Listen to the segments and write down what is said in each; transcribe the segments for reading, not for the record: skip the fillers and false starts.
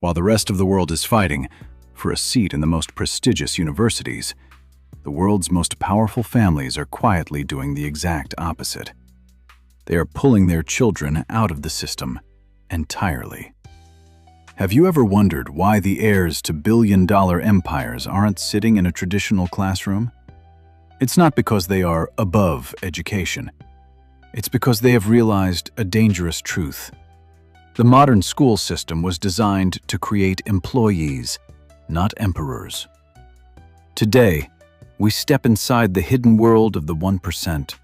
While the rest of the world is fighting for a seat in the most prestigious universities, the world's most powerful families are quietly doing the exact opposite. They are pulling their children out of the system entirely. Have you ever wondered why the heirs to billion-dollar empires aren't sitting in a traditional classroom? It's not because they are above education. It's because they have realized a dangerous truth. The modern school system was designed to create employees, not emperors. Today, we step inside the hidden world of the 1%.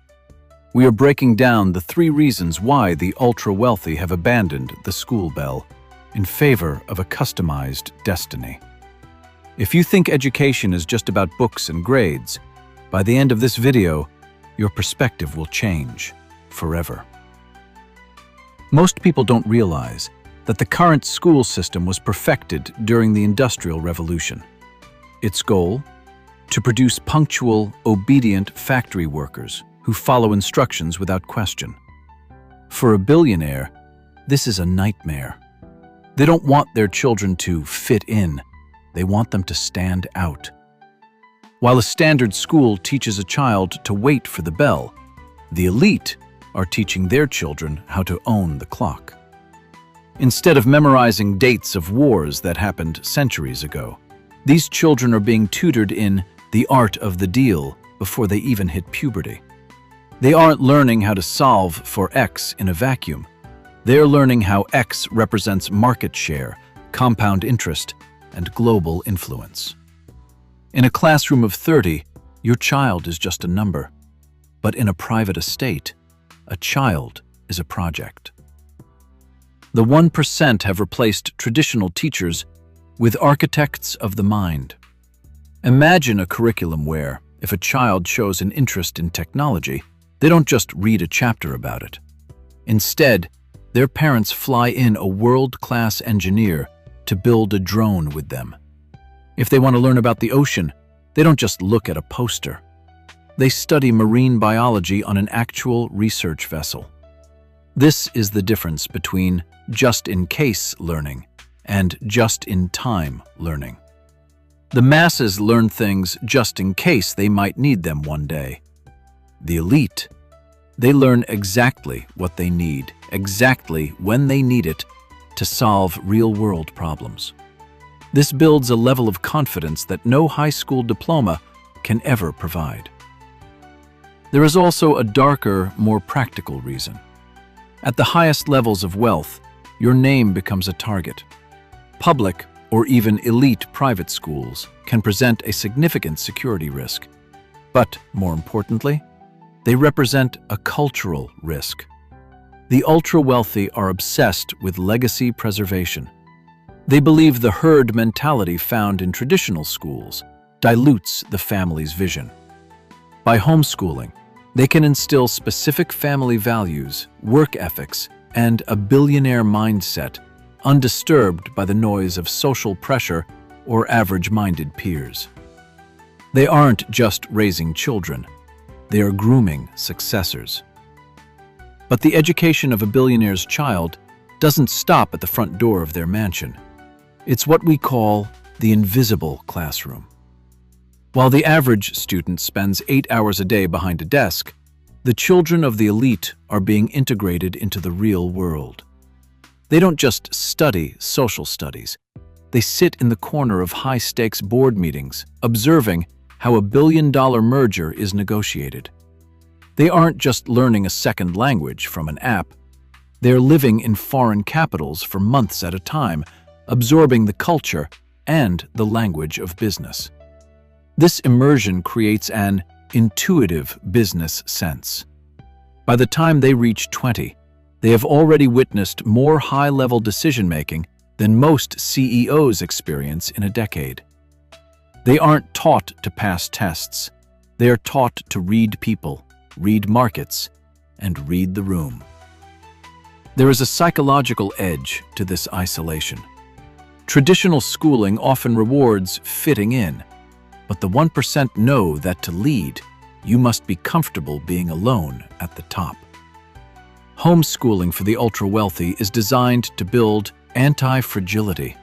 We are breaking down the 3 reasons why the ultra-wealthy have abandoned the school bell in favor of a customized destiny. If you think education is just about books and grades, by the end of this video, your perspective will change forever. Most people don't realize that the current school system was perfected during the Industrial Revolution. Its goal? To produce punctual, obedient factory workers who follow instructions without question. For a billionaire, this is a nightmare. They don't want their children to fit in. They want them to stand out. While a standard school teaches a child to wait for the bell, the elite are teaching their children how to own the clock. Instead of memorizing dates of wars that happened centuries ago, these children are being tutored in the art of the deal before they even hit puberty. They aren't learning how to solve for X in a vacuum. They're learning how X represents market share, compound interest, and global influence. In a classroom of 30, your child is just a number. But in a private estate, a child is a project. The 1% have replaced traditional teachers with architects of the mind. Imagine a curriculum where, if a child shows an interest in technology, they don't just read a chapter about it. Instead, their parents fly in a world-class engineer to build a drone with them. If they want to learn about the ocean, they don't just look at a poster. They study marine biology on an actual research vessel. This is the difference between just-in-case learning and just-in-time learning. The masses learn things just in case they might need them one day. The elite, they learn exactly what they need, exactly when they need it, to solve real-world problems. This builds a level of confidence that no high school diploma can ever provide. There is also a darker, more practical reason. At the highest levels of wealth, your name becomes a target. Public or even elite private schools can present a significant security risk. But, more importantly, they represent a cultural risk. The ultra-wealthy are obsessed with legacy preservation. They believe the herd mentality found in traditional schools dilutes the family's vision. By homeschooling, they can instill specific family values, work ethics, and a billionaire mindset, undisturbed by the noise of social pressure or average-minded peers. They aren't just raising children, they are grooming successors. But the education of a billionaire's child doesn't stop at the front door of their mansion. It's what we call the invisible classroom. While the average student spends 8 hours a day behind a desk, the children of the elite are being integrated into the real world. They don't just study social studies. They sit in the corner of high-stakes board meetings, observing how a billion-dollar merger is negotiated. They aren't just learning a second language from an app. They're living in foreign capitals for months at a time, absorbing the culture and the language of business. This immersion creates an intuitive business sense. By the time they reach 20, they have already witnessed more high-level decision-making than most CEOs experience in a decade. They aren't taught to pass tests. They are taught to read people, read markets, and read the room. There is a psychological edge to this isolation. Traditional schooling often rewards fitting in, but the 1% know that to lead, you must be comfortable being alone at the top. Homeschooling for the ultra-wealthy is designed to build anti-fragility.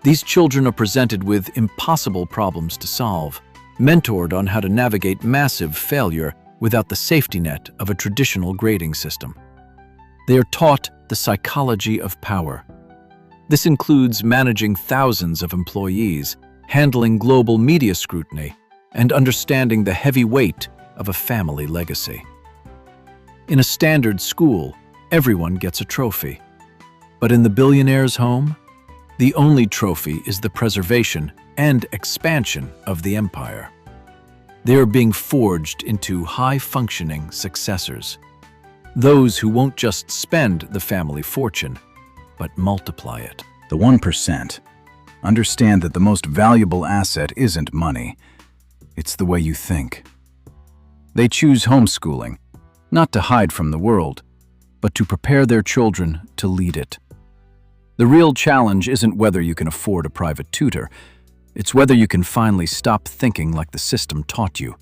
These children are presented with impossible problems to solve, mentored on how to navigate massive failure without the safety net of a traditional grading system. They are taught the psychology of power. This includes managing thousands of employees, handling global media scrutiny, and understanding the heavy weight of a family legacy. In a standard school, everyone gets a trophy. But in the billionaire's home, the only trophy is the preservation and expansion of the empire. They are being forged into high-functioning successors, those who won't just spend the family fortune, but multiply it. The 1% understand that the most valuable asset isn't money, it's the way you think. They choose homeschooling, not to hide from the world, but to prepare their children to lead it. The real challenge isn't whether you can afford a private tutor, it's whether you can finally stop thinking like the system taught you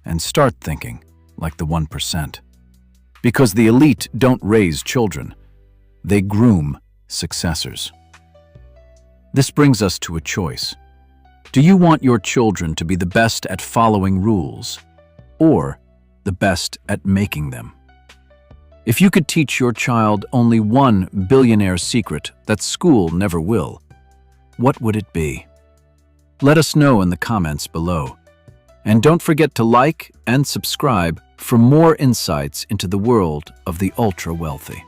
and start thinking like the 1%. Because the elite don't raise children, they groom successors. This brings us to a choice. Do you want your children to be the best at following rules, or the best at making them? If you could teach your child only one billionaire secret that school never will, what would it be? Let us know in the comments below. And don't forget to like and subscribe for more insights into the world of the ultra-wealthy.